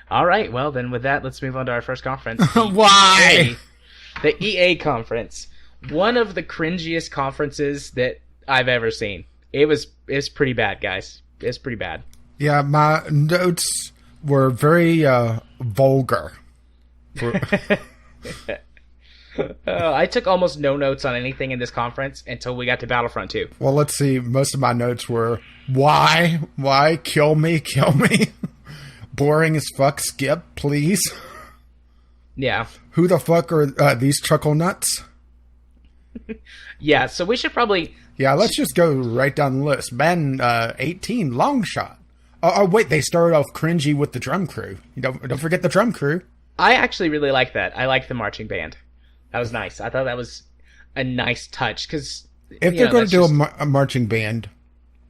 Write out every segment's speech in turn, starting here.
All right, well then with that, let's move on to our first conference. Why? The EA conference. One of the cringiest conferences that I've ever seen. It's pretty bad, guys. It's pretty bad. Yeah, my notes were very vulgar. I took almost no notes on anything in this conference until we got to Battlefront 2. Well, let's see. Most of my notes were, why? Why? Kill me. Boring as fuck. Skip, please. Yeah. Who the fuck are these chuckle nuts? Yeah, so we should probably... Yeah, let's just go right down the list. Madden 18, long shot. Oh, wait, they started off cringy with the drum crew. Don't forget the drum crew. I actually really like that. I like the marching band. That was nice. I thought that was a nice touch, because... If they're going to do a marching band,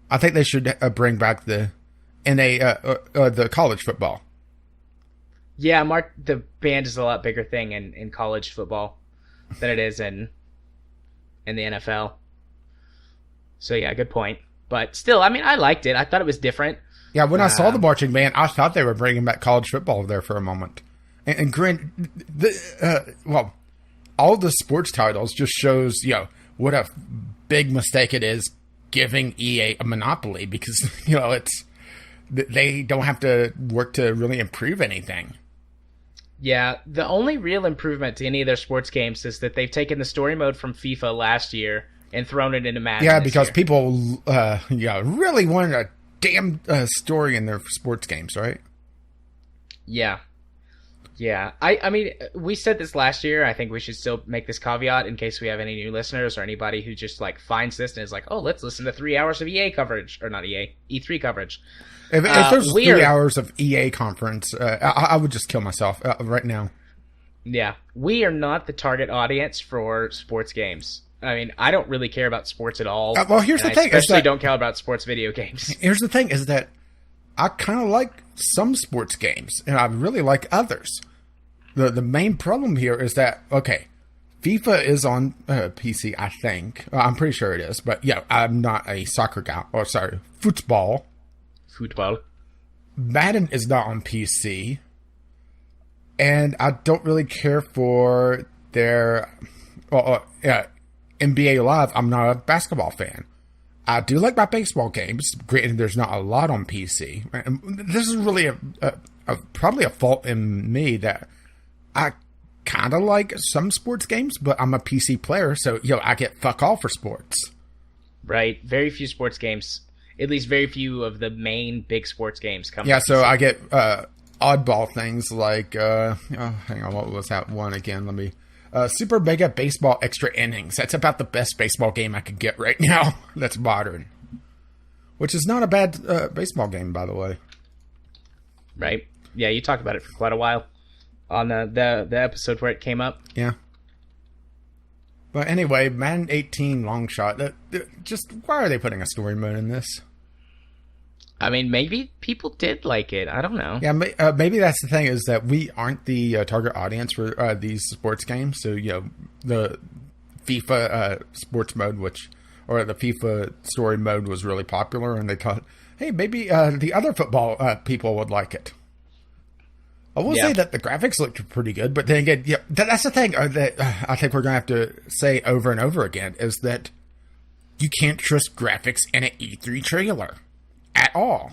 I think they should bring back the college football. Yeah, the band is a lot bigger thing in college football than it is in the NFL. So yeah, good point. But still, I mean, I liked it. I thought it was different. Yeah, when I saw the marching band, I thought they were bringing back college football there for a moment. And all the sports titles just shows, what a big mistake it is giving EA a monopoly, because, they don't have to work to really improve anything. Yeah, the only real improvement to any of their sports games is that they've taken the story mode from FIFA last year and thrown it into Madden. Yeah, because people really wanted a damn story in their sports games, right? Yeah. Yeah. I mean, we said this last year. I think we should still make this caveat in case we have any new listeners or anybody who just finds this and is like, oh, let's listen to 3 hours of EA coverage. Or not EA, E3 coverage. If there's 3 hours of EA conference, I would just kill myself right now. Yeah. We are not the target audience for sports games. I mean, I don't really care about sports at all. Well, here's the thing. I especially don't care about sports video games. Here's the thing is that I kind of like some sports games, and I really like others. The main problem here is that, okay, FIFA is on PC, I think. I'm pretty sure it is. But, yeah, I'm not a soccer guy. Or, sorry, football. Madden is not on PC. And I don't really care for their... NBA Live. I'm not a basketball fan. I do like my baseball games. Granted, there's not a lot on PC. And this is really probably a fault in me that I kind of like some sports games, but I'm a PC player, so I get fuck all for sports. Right. Very few sports games. At least very few of the main big sports games come. Yeah, so I get oddball things like hang on, what was that one again? Let me Super Mega Baseball Extra Innings. That's about the best baseball game I could get right now. That's modern. Which is not a bad baseball game, by the way. Right. Yeah, you talked about it for quite a while on the episode where it came up. Yeah. But anyway, Madden 18 long shot. Just why are they putting a story mode in this? I mean, maybe people did like it. I don't know. Yeah, maybe that's the thing, is that we aren't the target audience for these sports games. So, the FIFA sports mode, or the FIFA story mode was really popular, and they thought, hey, maybe the other football people would like it. I will say that the graphics looked pretty good, but then again, that's the thing that I think we're going to have to say over and over again, is that you can't trust graphics in an E3 trailer. At all.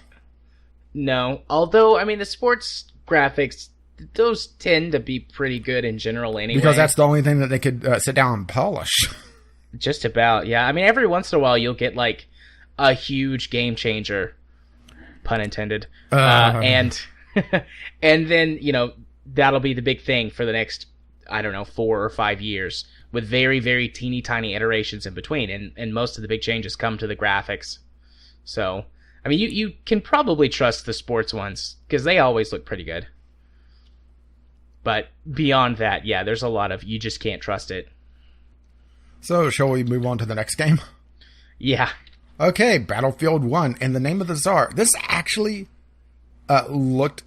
No. Although, I mean, the sports graphics, those tend to be pretty good in general anyway. Because that's the only thing that they could sit down and polish. Just about, yeah. I mean, every once in a while you'll get, a huge game changer. Pun intended. And then, that'll be the big thing for the next, 4 or 5 years. With very, very teeny tiny iterations in between. And most of the big changes come to the graphics. So... I mean, you can probably trust the sports ones, because they always look pretty good. But beyond that, yeah, there's a lot of, you just can't trust it. So, shall we move on to the next game? Yeah. Okay, Battlefield 1, In the Name of the Tsar. This actually looked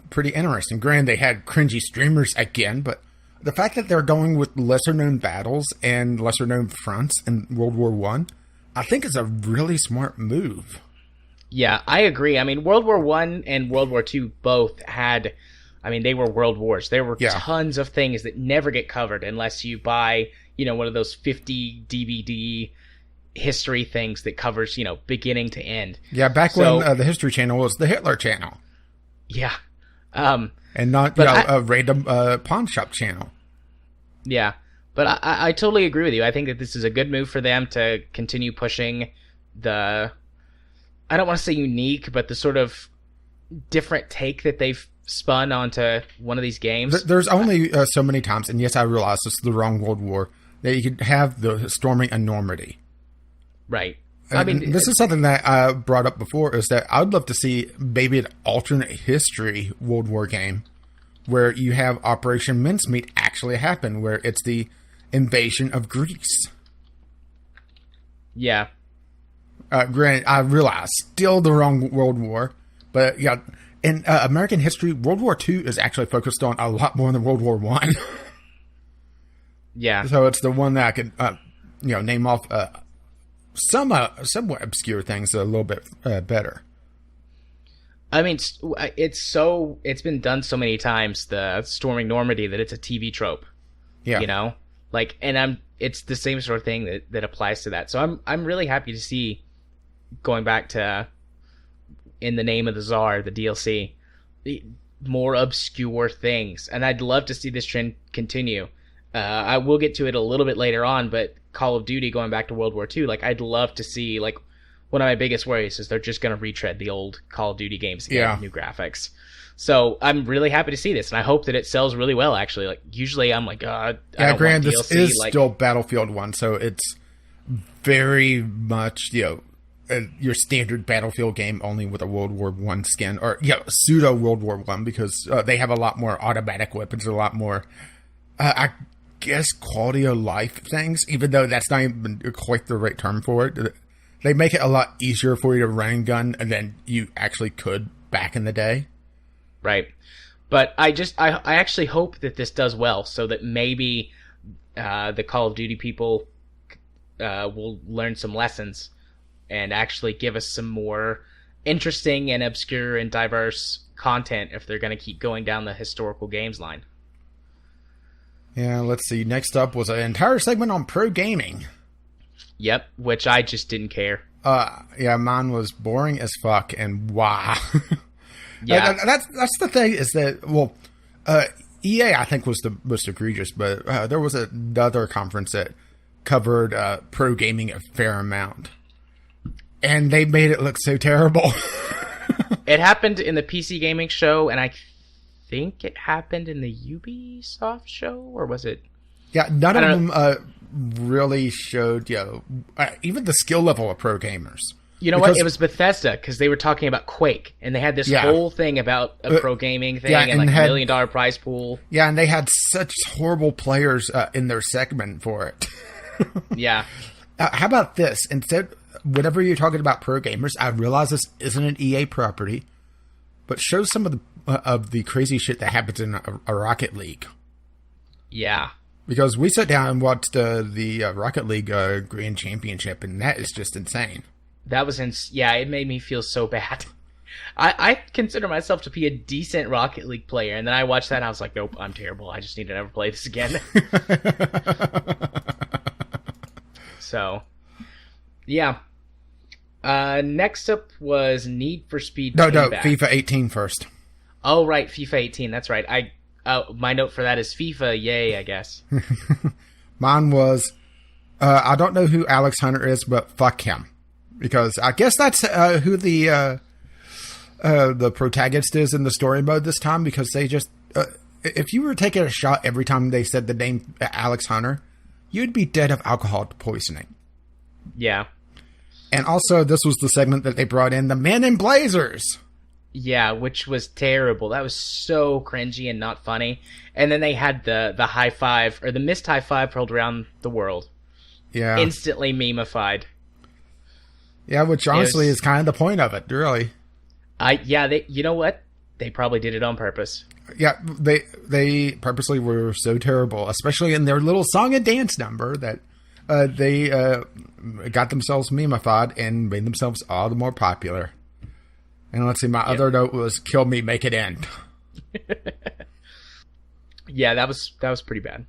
pretty interesting. Granted, they had cringy streamers again, but the fact that they're going with lesser known battles and lesser known fronts in World War One, I think is a really smart move. Yeah, I agree. I mean, World War One and World War Two both had, I mean, they were world wars. There were tons of things that never get covered unless you buy, one of those 50 DVD history things that covers, beginning to end. Yeah, back when the History Channel was the Hitler Channel. Yeah. And not a random pawn shop channel. Yeah. But I totally agree with you. I think that this is a good move for them to continue pushing the, I don't want to say unique, but the sort of different take that they've spun onto one of these games. There's only so many times, and yes, I realize this is the wrong World War, that you could have the storming a Normandy. Right. I mean, this is something that I brought up before, is that I'd love to see maybe an alternate history World War game where you have Operation Mincemeat actually happen, where it's the invasion of Greece. Yeah. Granted, I realize, still the wrong World War, but yeah, in American history, World War II is actually focused on a lot more than World War I. Yeah. So it's the one that I could, name off somewhat obscure things a little bit better. I mean, it's been done so many times, the storming Normandy, that it's a TV trope. Yeah. It's the same sort of thing that applies to that. So I'm really happy to see, going back to In the Name of the Tsar, the DLC, more obscure things. And I'd love to see this trend continue. I will get to it a little bit later on, but Call of Duty, going back to World War II, I'd love to see, one of my biggest worries is they're just going to retread the old Call of Duty games again with new graphics. So I'm really happy to see this, and I hope that it sells really well, actually. Usually I'm like, I don't granted, want this DLC. is still Battlefield 1, so it's very much, your standard Battlefield game, only with a World War I skin, or, pseudo World War I, because they have a lot more automatic weapons, a lot more, I guess, quality of life things, even though that's not even quite the right term for it. They make it a lot easier for you to run and gun than you actually could back in the day. Right. But I actually hope that this does well, so that maybe the Call of Duty people will learn some lessons and actually give us some more interesting and obscure and diverse content if they're going to keep going down the historical games line. Yeah, let's see. Next up was an entire segment on pro gaming. Yep, which I just didn't care. Mine was boring as fuck, and wow. Yeah. That's the thing, is that, EA, I think, was the most egregious, but there was another conference that covered pro gaming a fair amount. And they made it look so terrible. It happened in the PC gaming show, and I think it happened in the Ubisoft show, or was it? Yeah, none of them really showed, even the skill level of pro gamers. You know what? It was Bethesda, because they were talking about Quake, and they had this whole thing about a pro gaming thing and $1 million prize pool. Yeah, and they had such horrible players in their segment for it. Yeah. How about this? Instead, whenever you're talking about pro gamers, I realize this isn't an EA property, but show some of the crazy shit that happens in a Rocket League. Yeah. Because we sat down and watched the Rocket League Grand Championship, and that is just insane. That was it made me feel so bad. I consider myself to be a decent Rocket League player, and then I watched that and I was like, nope, I'm terrible. I just need to never play this again. So, yeah. Next up was Need for Speed Payback. No, FIFA 18 first. Oh, right, FIFA 18, that's right. My note for that is FIFA, yay, I guess. Mine was, I don't know who Alex Hunter is, but fuck him. Because I guess that's who the protagonist is in the story mode this time, because they just... if you were taking a shot every time they said the name Alex Hunter, you'd be dead of alcohol poisoning. Yeah. And also, this was the segment that they brought in, the Men in Blazers. Yeah, which was terrible. That was so cringy and not funny. And then they had the high five, or the missed high five hurled around the world. Yeah. Instantly meme-ified. Yeah, which honestly is kind of the point of it, really. You know what? They probably did it on purpose. Yeah, they purposely were so terrible, especially in their little song and dance number, that they got themselves memeified and made themselves all the more popular. And let's see, my other note was "Kill me, make it end." Yeah, that was pretty bad.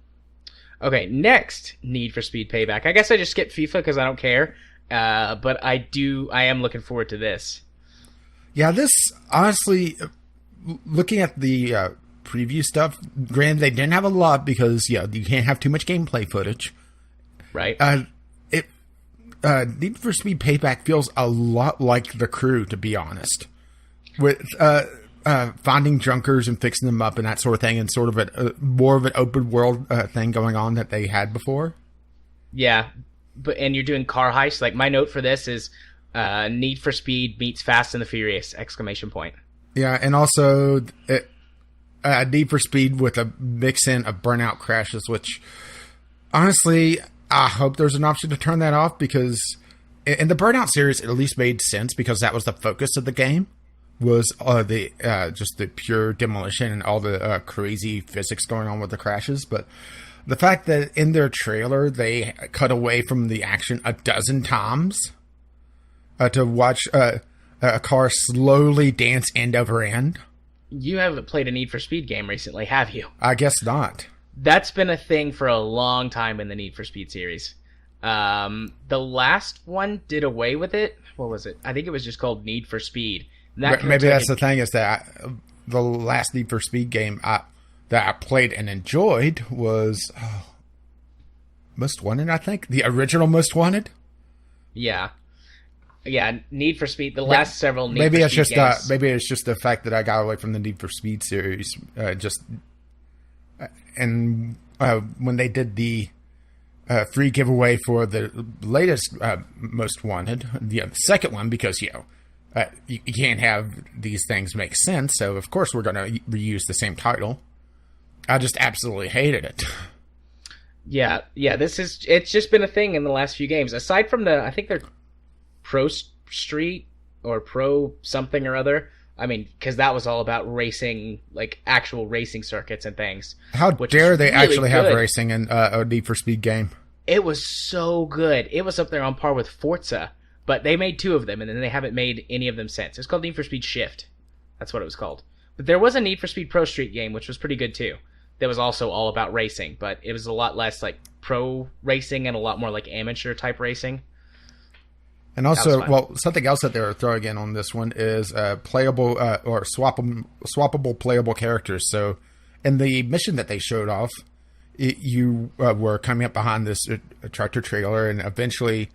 Okay, next, Need for Speed Payback. I guess I just skipped FIFA because I don't care, but I am looking forward to this. Yeah, this, honestly, looking at the preview stuff, granted, they didn't have a lot because, you can't have too much gameplay footage. Right. Need for Speed Payback feels a lot like The Crew, to be honest. With finding junkers and fixing them up and that sort of thing, and sort of more of an open world thing going on that they had before. Yeah, and you're doing car heists. Like, my note for this is Need for Speed meets Fast and the Furious! ! Yeah, and also Need for Speed with a mix-in of Burnout crashes, which, honestly, I hope there's an option to turn that off, because in the Burnout series, it at least made sense because that was the focus of the game, was just the pure demolition and all the crazy physics going on with the crashes. But the fact that in their trailer they cut away from the action a dozen times to watch a car slowly dance end over end. You haven't played a Need for Speed game recently, have you? I guess not. That's been a thing for a long time in the Need for Speed series. The last one did away with it. What was it? I think it was just called Need for Speed. Maybe that's the thing, is that the last Need for Speed game that I played and enjoyed was Most Wanted, I think. The original Most Wanted. Yeah. Yeah, Need for Speed. The last several Need for Speed games. Maybe it's just the fact that I got away from the Need for Speed series. And when they did the free giveaway for the latest Most Wanted, the second one, because you can't have these things make sense, so of course we're going to reuse the same title. I just absolutely hated it. Yeah, it's just been a thing in the last few games. Aside from I think they're Pro Street or Pro something or other. I mean, because that was all about racing, like actual racing circuits and things. How dare they actually have racing in a Need for Speed game? It was so good. It was up there on par with Forza, but they made 2 of them, and then they haven't made any of them since. It's called Need for Speed Shift. That's what it was called. But there was a Need for Speed Pro Street game, which was pretty good too. That was also all about racing, but it was a lot less like pro racing and a lot more like amateur type racing. And also, something else that they're throwing in on this one is playable or swappable playable characters. So, in the mission that they showed off, you were coming up behind this tractor trailer, and eventually,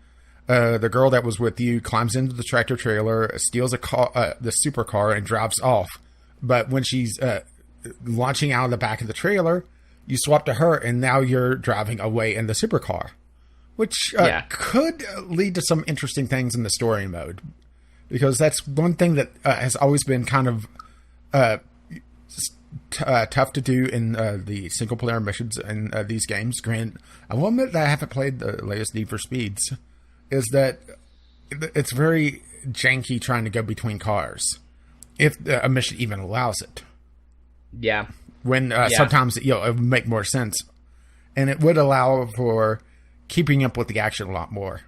the girl that was with you climbs into the tractor trailer, steals the supercar, and drives off. But when she's launching out of the back of the trailer, you swap to her, and now you're driving away in the supercar. Which could lead to some interesting things in the story mode. Because that's one thing that has always been kind of tough to do in the single-player missions in these games. Granted, I will admit that I haven't played the latest Need for Speeds. Is that it's very janky trying to go between cars. If a mission even allows it. Yeah. When sometimes it would make more sense. And it would allow for keeping up with the action a lot more.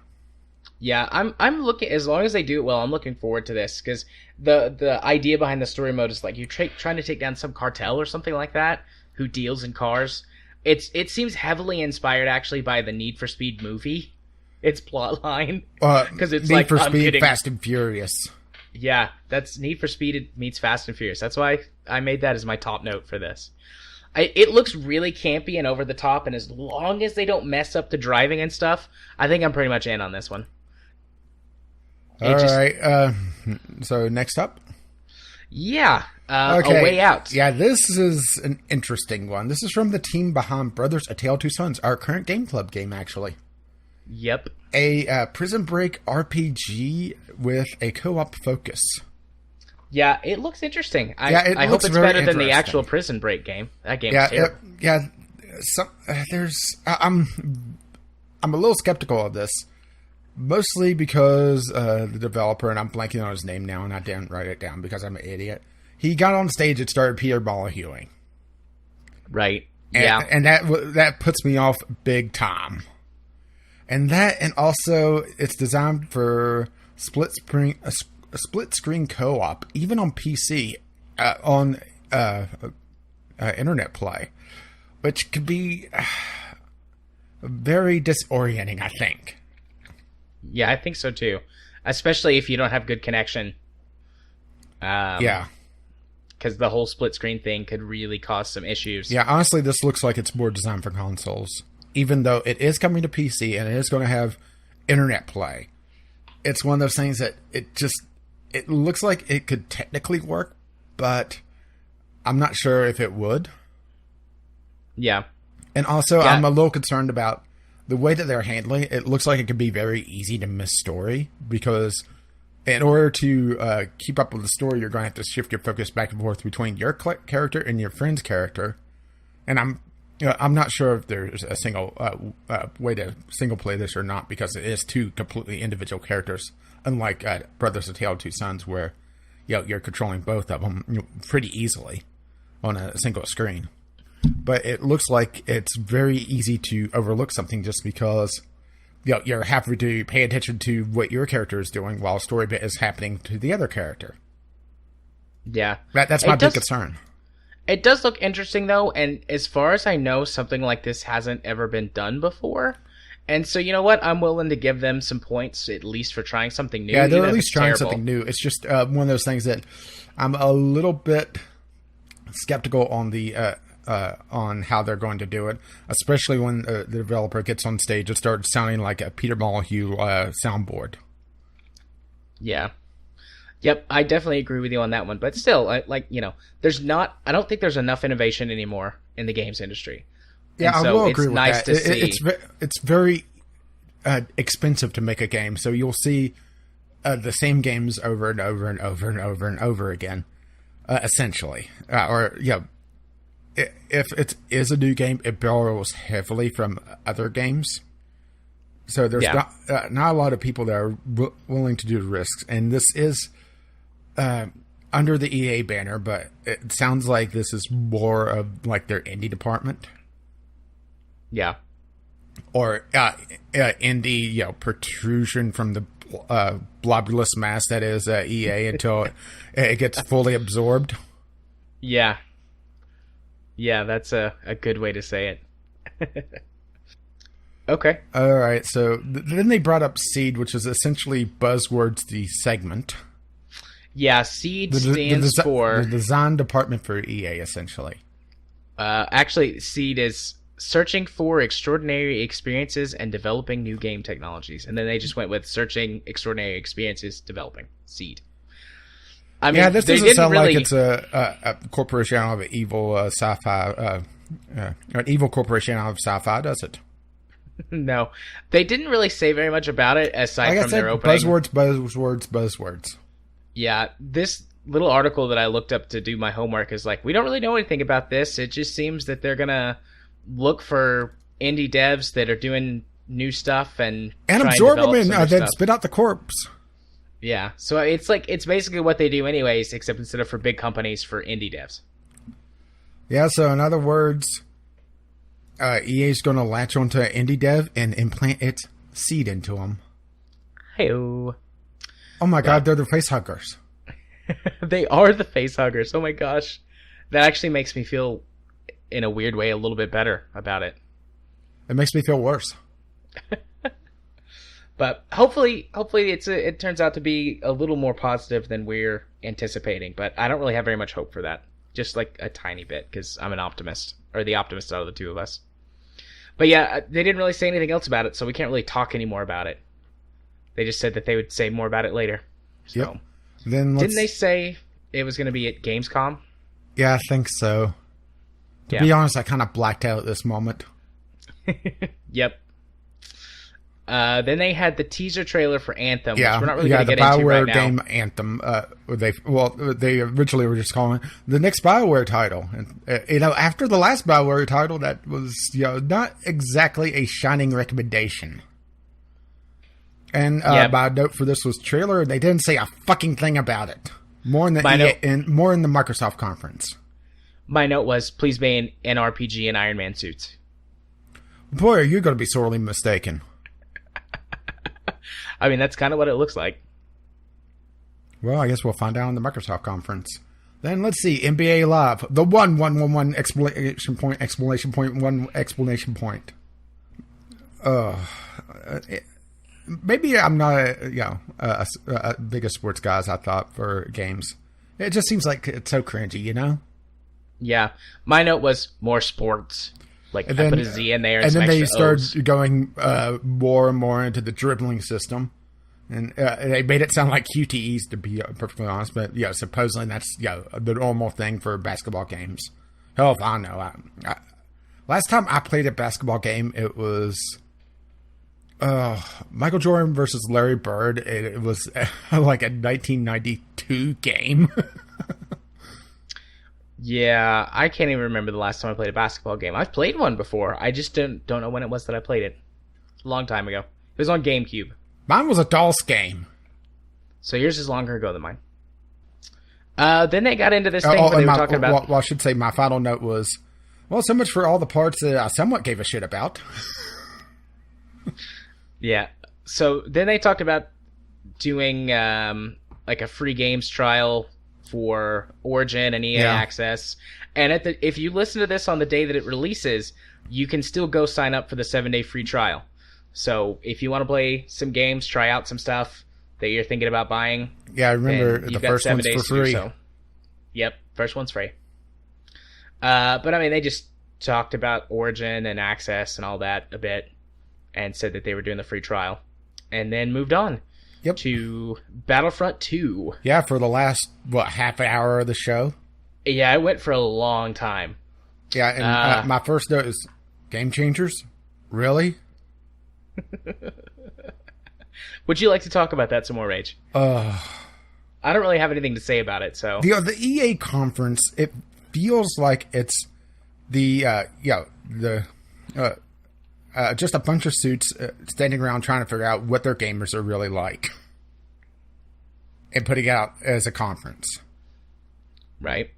Yeah, I'm looking, as long as they do it well, I'm looking forward to this, because the idea behind the story mode is like you're trying to take down some cartel or something like that who deals in cars. It seems heavily inspired actually by the Need for Speed movie, its plot line, because it's Need for Speed, Fast and Furious. Yeah, that's Need for Speed meets Fast and Furious. That's why I made that as my top note for this. It looks really campy and over the top, and as long as they don't mess up the driving and stuff, I think I'm pretty much in on this one. All right. So next up? Yeah. A Way Out. Yeah, this is an interesting one. This is from the team behind Brothers: A Tale of Two Sons, our current Game Club game, actually. Yep. A Prison Break RPG with a co-op focus. Yeah, it looks interesting. I hope it's better than the actual Prison Break game. That game is terrible. I'm a little skeptical of this, mostly because the developer, and I'm blanking on his name now, and I didn't write it down because I'm an idiot. he got on stage and started Peter Molyneuxing. Right. And that puts me off big time. And also it's designed for split screen co-op, even on PC, on internet play, which could be very disorienting, I think. Yeah, I think so too, especially if you don't have good connection. Yeah. Because the whole split screen thing could really cause some issues. Yeah, honestly, this looks like it's more designed for consoles. Even though it is coming to PC and it is going to have internet play. It's one of those things that it looks like it could technically work, but I'm not sure if it would. Yeah. And also, I'm a little concerned about the way that they're handling it. It looks like it could be very easy to miss story, because in order to keep up with the story, you're going to have to shift your focus back and forth between your character and your friend's character. And I'm not sure if there's a single way to single play this or not, because it is two completely individual characters, unlike Brothers: A Tale of Two Sons, where you're controlling both of them pretty easily on a single screen. But it looks like it's very easy to overlook something just because you're having to pay attention to what your character is doing while story bit is happening to the other character. Yeah. That's my big concern. It does look interesting, though, and as far as I know, something like this hasn't ever been done before. And so, you know what? I'm willing to give them some points, at least for trying something new. Yeah, they're at least trying something new. It's just one of those things that I'm a little bit skeptical on on how they're going to do it, especially when the developer gets on stage and starts sounding like a Peter Molyneux soundboard. Yeah. Yep, I definitely agree with you on that one. But still, I don't think there's enough innovation anymore in the games industry. Yeah, and I will agree with that. To see. It's very expensive to make a game, so you'll see the same games over and over and over and over and over again, essentially. If it is a new game, it borrows heavily from other games. So there's not a lot of people that are willing to do the risks. And this is under the EA banner, but it sounds like this is more of like their indie department. Yeah. Or indie, protrusion from the blobulous mass that is EA until it gets fully absorbed. Yeah. Yeah, that's a good way to say it. Okay. All right. So then they brought up Seed, which is essentially Buzzwords, the segment. Yeah, Seed stands for the design department for EA, essentially. Actually, Seed is searching for extraordinary experiences and developing new game technologies, and then they just went with searching extraordinary experiences, developing Seed. I mean, this doesn't sound like it's a corporation out of an evil sci-fi, an evil corporation out of sci-fi, does it? No, they didn't really say very much about it aside from their opening. Buzzwords. Yeah, this little article that I looked up to do my homework is like, we don't really know anything about this. It just seems that they're gonna look for indie devs that are doing new stuff and absorb them and then spit out the corpse. Yeah, so it's basically what they do anyways, except instead of for big companies, for indie devs. Yeah, so in other words, EA's going to latch onto an indie dev and implant its seed into them. Hey-o. Oh my god, they're the face huggers. They are the face huggers. Oh my gosh. That actually makes me feel, in a weird way, a little bit better about it. It makes me feel worse. But hopefully it turns out to be a little more positive than we're anticipating. But I don't really have very much hope for that. Just like a tiny bit, because I'm an optimist. Or the optimist out of the two of us. But yeah, they didn't really say anything else about it, so we can't really talk anymore about it. They just said that they would say more about it later. So, yep. Then didn't they say it was going to be at Gamescom? Yeah, I think so. To be honest, I kind of blacked out at this moment. Yep. Then they had the teaser trailer for Anthem, which we're not really going to get into right now. the BioWare game Anthem. They originally were just calling it the next BioWare title. And, after the last BioWare title, that was, not exactly a shining recommendation. And my note for this was trailer, and they didn't say a fucking thing about it. More in the more in the Microsoft conference. My note was, please ban NRPG and Iron Man suits. Boy, are you going to be sorely mistaken. I mean, that's kind of what it looks like. Well, I guess we'll find out in the Microsoft conference. Then let's see, NBA Live, the 1 exclamation point. Maybe I'm not a biggest sports guy as I thought for games. It just seems like it's so cringy, you know? Yeah. My note was more sports. Like, I put a Z in there. And then they started O's. going more and more into the dribbling system. And they made it sound like QTEs, to be perfectly honest. But, supposedly that's the normal thing for basketball games. Hell if I know. Last time I played a basketball game, it was Michael Jordan versus Larry Bird. It was like a 1992 game. Yeah, I can't even remember the last time I played a basketball game. I've played one before. I just don't know when it was that I played it. A long time ago. It was on GameCube. Mine was a DOS game. So yours is longer ago than mine. Then they got into this thing where they were talking about... Well, I should say my final note was, well, so much for all the parts that I somewhat gave a shit about. Yeah. So then they talked about doing like a free games trial for Origin and EA Access. And if you listen to this on the day that it releases, you can still go sign up for the 7-day free trial. So if you want to play some games, try out some stuff that you're thinking about buying. Yeah, I remember the first one's for free. Yep, first one's free. But I mean, they just talked about Origin and Access and all that a bit and said that they were doing the free trial and then moved on to Battlefront 2. Yeah, for the last, half hour of the show? Yeah, it went for a long time. Yeah, and my first note is, game changers? Really? Would you like to talk about that some more, Rage? I don't really have anything to say about it, so... The EA conference, it feels like it's just a bunch of suits standing around trying to figure out what their gamers are really like. And putting it out as a conference. Right.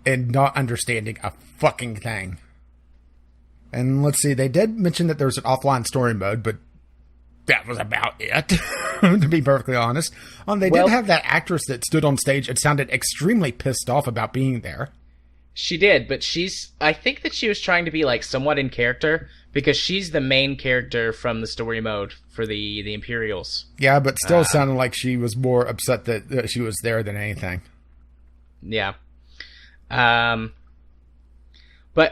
And not understanding a fucking thing. And let's see, they did mention that there's an offline story mode, but that was about it, to be perfectly honest. They did have that actress that stood on stage and sounded extremely pissed off about being there. She did, but I think that she was trying to be like somewhat in character, because she's the main character from the story mode for the Imperials. Yeah, but still sounded like she was more upset that she was there than anything. Yeah. But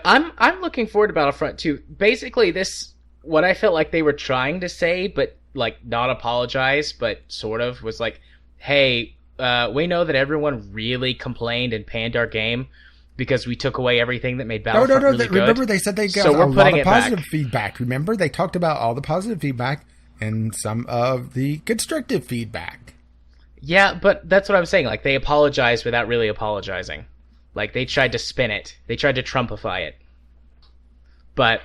I'm looking forward to Battlefront 2. Basically, what I felt like they were trying to say, but like not apologize, but sort of was like, hey, we know that everyone really complained and panned our game because we took away everything that made Battlefront really good. Remember, they said they got a lot of positive feedback. Remember, they talked about all the positive feedback and some of the constructive feedback. Yeah, but that's what I'm saying. Like, they apologized without really apologizing. Like, they tried to spin it. They tried to Trumpify it. But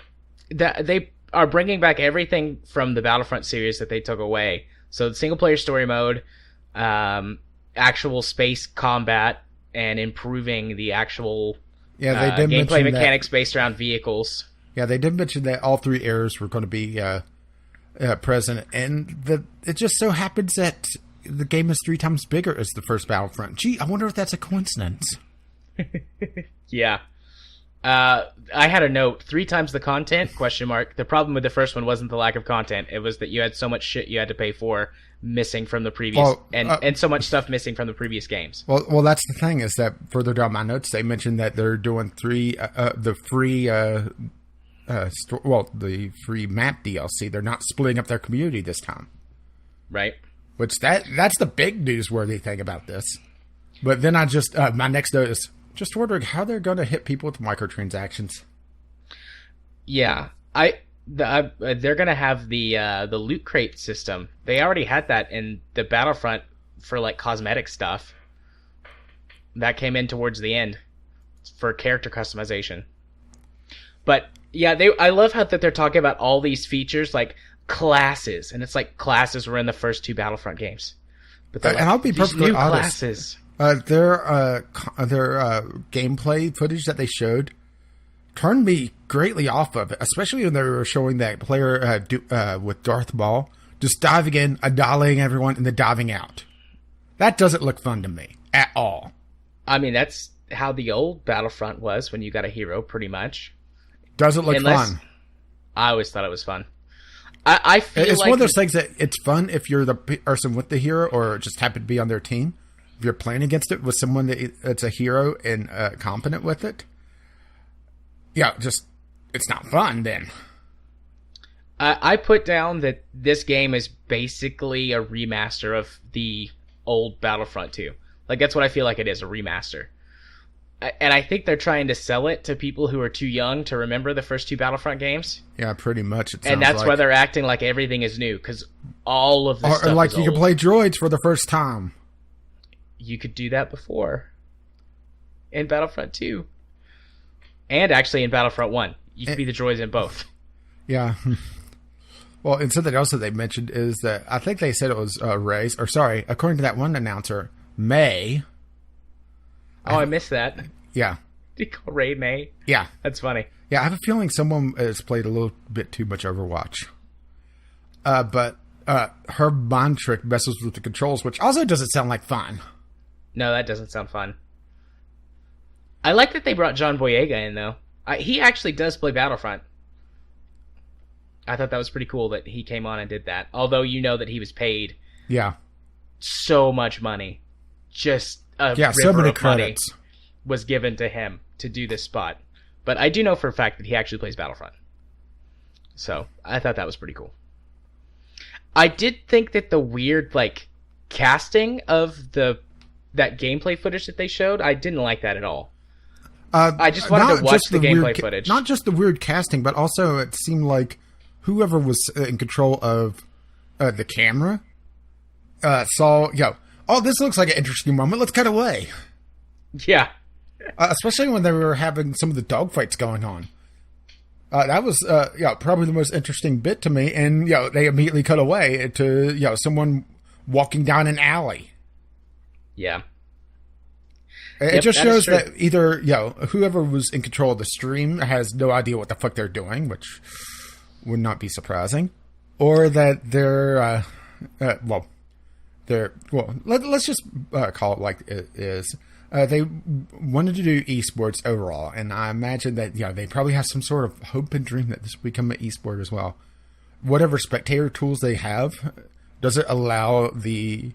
they are bringing back everything from the Battlefront series that they took away. So the single-player story mode, actual space combat, and improving the actual gameplay mechanics based around vehicles. Yeah, they did mention that all three eras were going to be present, and it just so happens that the game is 3 times bigger as the first Battlefront. Gee, I wonder if that's a coincidence. Yeah. I had a note, 3 times the content, ? The problem with the first one wasn't the lack of content. It was that you had so much shit you had to pay for missing from the previous, and so much stuff missing from the previous games. Well, that's the thing, is that further down my notes, they mentioned that they're doing the free free map DLC. They're not splitting up their community this time. Right. Which that's the big newsworthy thing about this. But then I just, my next note is just wondering how they're going to hit people with microtransactions. Yeah. They're going to have the loot crate system. They already had that in the Battlefront for like cosmetic stuff. That came in towards the end for character customization. But yeah, I love how that they're talking about all these features like classes, and it's like classes were in the first 2 Battlefront games. But and I'll be perfectly honest. Classes. Their gameplay footage that they showed turned me greatly off of it, especially when they were showing that player with Darth Maul just diving in, annihilating everyone, and then diving out. That doesn't look fun to me at all. I mean, that's how the old Battlefront was when you got a hero, pretty much. Doesn't look fun. I always thought it was fun. I feel it's like one of those things that it's fun if you're the person with the hero or just happen to be on their team. If you're playing against it with someone that's a hero and competent with it, yeah, just it's not fun then. I put down that this game is basically a remaster of the old Battlefront 2. Like, that's what I feel like it is, a remaster. And I think they're trying to sell it to people who are too young to remember the first two Battlefront games. Yeah, pretty much. And that's why they're acting like everything is new, because all of this stuff or like is you old. can play droids for the first time. You could do that before. In Battlefront 2. And actually in Battlefront 1. You could be the droids in both. Yeah. Well, and something else that they mentioned is that I think they said it was Rey's, or sorry, according to that one announcer, May. Oh, I missed that. Yeah. Did you call Rey May? Yeah. That's funny. Yeah, I have a feeling someone has played a little bit too much Overwatch. But her mind trick messes with the controls, which also doesn't sound like fun. No, that doesn't sound fun. I like that they brought John Boyega in, though. He actually does play Battlefront. I thought that was pretty cool that he came on and did that. Although you know that he was paid so much money. Just a so many of credits money was given to him to do this spot. But I do know for a fact that he actually plays Battlefront. So I thought that was pretty cool. I did think that the weird casting of that gameplay footage that they showed, I didn't like that at all. I just wanted to watch the gameplay footage. Not just the weird casting, but also it seemed like whoever was in control of the camera saw, oh, this looks like an interesting moment. Let's cut away. Yeah. Especially when they were having some of the dogfights going on. That was, probably the most interesting bit to me. And, they immediately cut away to, someone walking down an alley. Yeah. It just shows that either, whoever was in control of the stream has no idea what the fuck they're doing, which would not be surprising. Or that they're, let's just call it like it is. They wanted to do esports overall, and I imagine that they probably have some sort of hope and dream that this will become an esport as well. Whatever spectator tools they have, does it allow the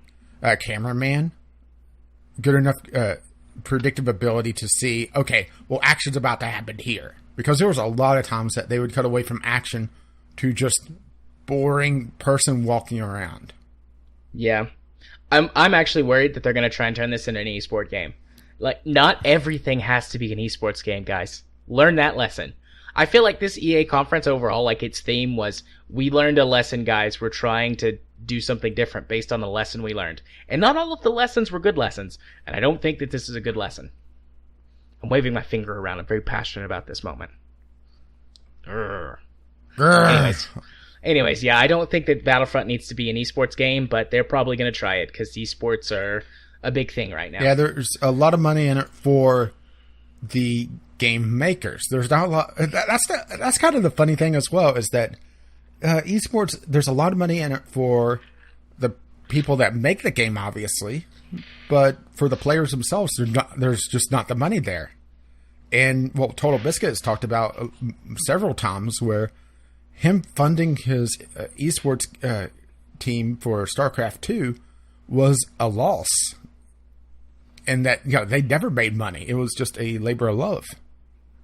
cameraman good enough predictive ability to see, okay, well, action's about to happen here? Because there was a lot of times that they would cut away from action to just boring person walking around. Yeah. I'm actually worried that they're going to try and turn this into an esport game. Like, not everything has to be an esports game, guys. Learn that lesson. I feel like this EA conference overall, its theme was, we learned a lesson, guys. We're trying to do something different based on the lesson we learned. And not all of the lessons were good lessons. And I don't think that this is a good lesson. I'm waving my finger around. I'm very passionate about this moment. Anyways, yeah, I don't think that Battlefront needs to be an esports game, but they're probably going to try it because esports are a big thing right now. Yeah, there's a lot of money in it for the game makers. There's not a lot. That's kind of the funny thing as well, is that esports, there's a lot of money in it for the people that make the game, obviously, but for the players themselves, there's just not the money there. And Total Biscuit has talked about several times where him funding his esports team for StarCraft 2 was a loss. And that, they never made money. It was just a labor of love.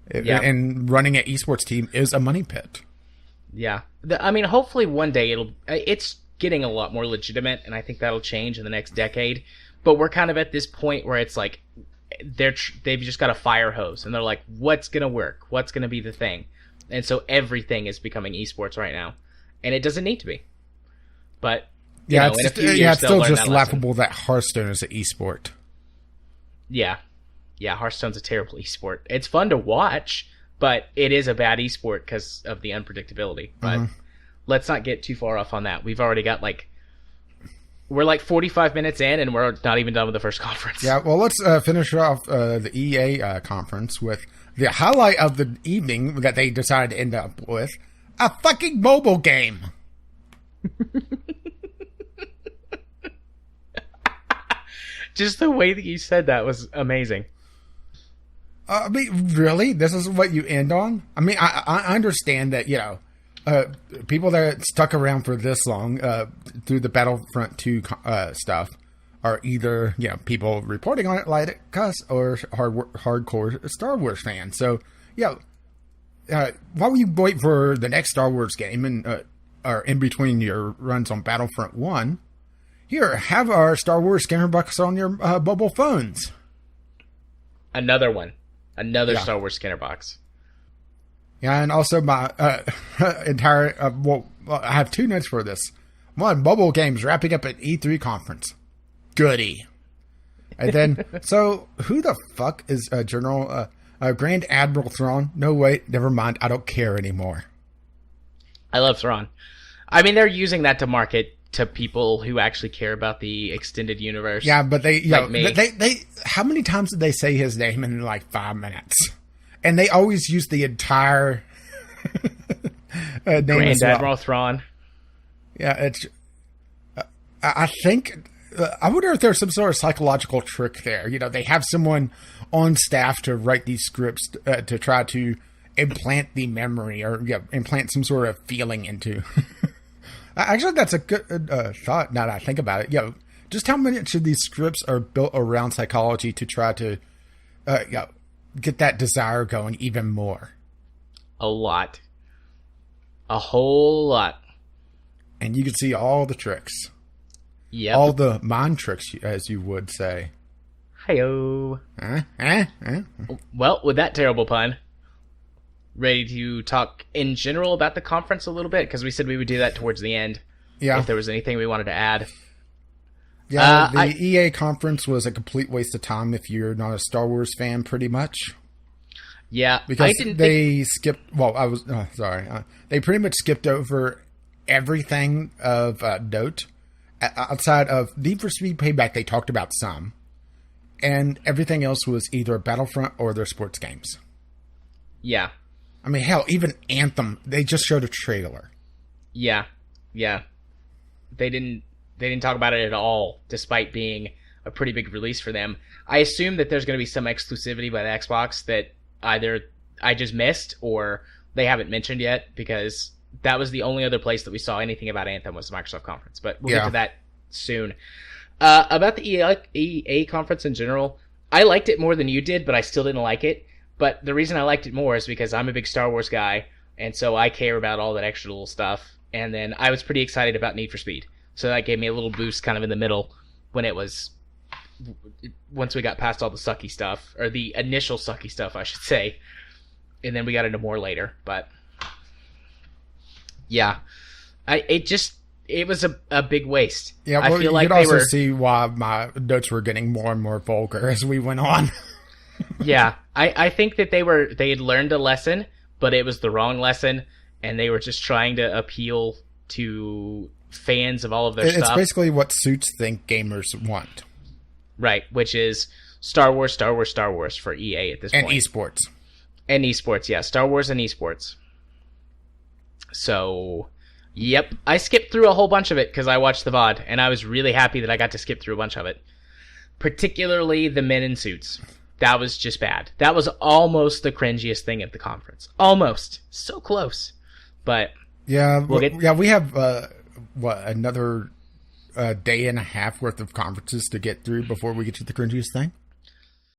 And running an esports team is a money pit. Yeah. Hopefully one day it's getting a lot more legitimate, and I think that'll change in the next decade. But we're kind of at this point where it's like, they've just got a fire hose, and they're like, what's going to work? What's going to be the thing? And so everything is becoming esports right now. And it doesn't need to be. But, it's still just laughable that Hearthstone is an esport. Yeah. Yeah, Hearthstone's a terrible esport. It's fun to watch, but it is a bad esport because of the unpredictability. But let's not get too far off on that. We've already got, We're like 45 minutes in, and we're not even done with the first conference. Yeah, well, let's finish off the EA conference with the highlight of the evening that they decided to end up with, a fucking mobile game. Just the way that you said that was amazing. I mean, really? This is what you end on? I mean, I understand that, people that stuck around for this long through the Battlefront 2 stuff are either, people reporting on it like us or hardcore Star Wars fans. So, while you wait for the next Star Wars game and or in between your runs on Battlefront 1, here, have our Star Wars scanner box on your mobile phones. Another one. Another Star Wars scanner box. Yeah, and also my entire... I have 2 notes for this. One, mobile games wrapping up at E3 conference. Goody. And then, so, who the fuck is General... Grand Admiral Thrawn? No, wait, never mind. I don't care anymore. I love Thrawn. I mean, they're using that to market to people who actually care about the extended universe. Yeah, but they how many times did they say his name in like 5 minutes? And they always use the entire name. Grand Admiral Thrawn. Yeah, it's. I think. I wonder if there's some sort of psychological trick there. They have someone on staff to write these scripts to try to implant the memory or implant some sort of feeling into. Actually, that's a good thought now that I think about it. Just how much of these scripts are built around psychology to try to get that desire going even more? A lot. A whole lot. And you can see all the tricks. Yep. All the mind tricks, as you would say. Hi-yo. Well, with that terrible pun, ready to talk in general about the conference a little bit? Because we said we would do that towards the end. Yeah. If there was anything we wanted to add. Yeah, the EA conference was a complete waste of time if you're not a Star Wars fan, pretty much. Yeah. Because skipped... Well, I was... sorry. They pretty much skipped over everything of note. Outside of Need for Speed Payback, they talked about some. And everything else was either Battlefront or their sports games. Yeah. I mean, hell, even Anthem, they just showed a trailer. Yeah. They didn't talk about it at all, despite being a pretty big release for them. I assume that there's going to be some exclusivity by the Xbox that either I just missed or they haven't mentioned yet, because that was the only other place that we saw anything about Anthem was the Microsoft conference. But we'll get to that soon. About the EA conference in general, I liked it more than you did, but I still didn't like it. But the reason I liked it more is because I'm a big Star Wars guy, and so I care about all that extra little stuff. And then I was pretty excited about Need for Speed. So that gave me a little boost kind of in the middle when it was... Once we got past all the sucky stuff, or the initial sucky stuff, I should say. And then we got into more later, but... Yeah. It was a big waste. Yeah, well, I feel like you could also see why my notes were getting more and more vulgar as we went on. Yeah, I think that they had learned a lesson, but it was the wrong lesson, and they were just trying to appeal to fans of all of their stuff. It's basically what suits think gamers want. Right, which is Star Wars for EA at this point. And esports. And esports, yeah. Star Wars and esports. So, yep. I skipped through a whole bunch of it because I watched the VOD, and I was really happy that I got to skip through a bunch of it. Particularly the men in suits. That was just bad. That was almost the cringiest thing at the conference. Almost. So close. But... Yeah, we have, another day and a half worth of conferences to get through before we get to the cringiest thing?